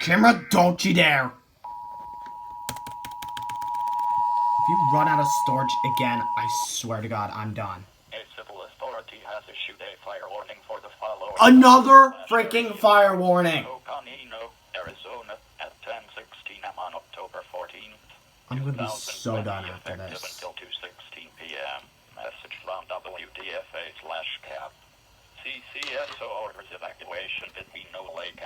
Camera, don't you dare. If you run out of storage again, I swear to God, I'm done. A civil authority has issued a fire warning for the following. Another freaking fire warning. Coconino, Arizona, at 10:16 a.m. on October 14th. I'm gonna be so done after effective this. until 2:16 p.m. Message from WDFA/CAP. CCSO orders evacuation between No Lake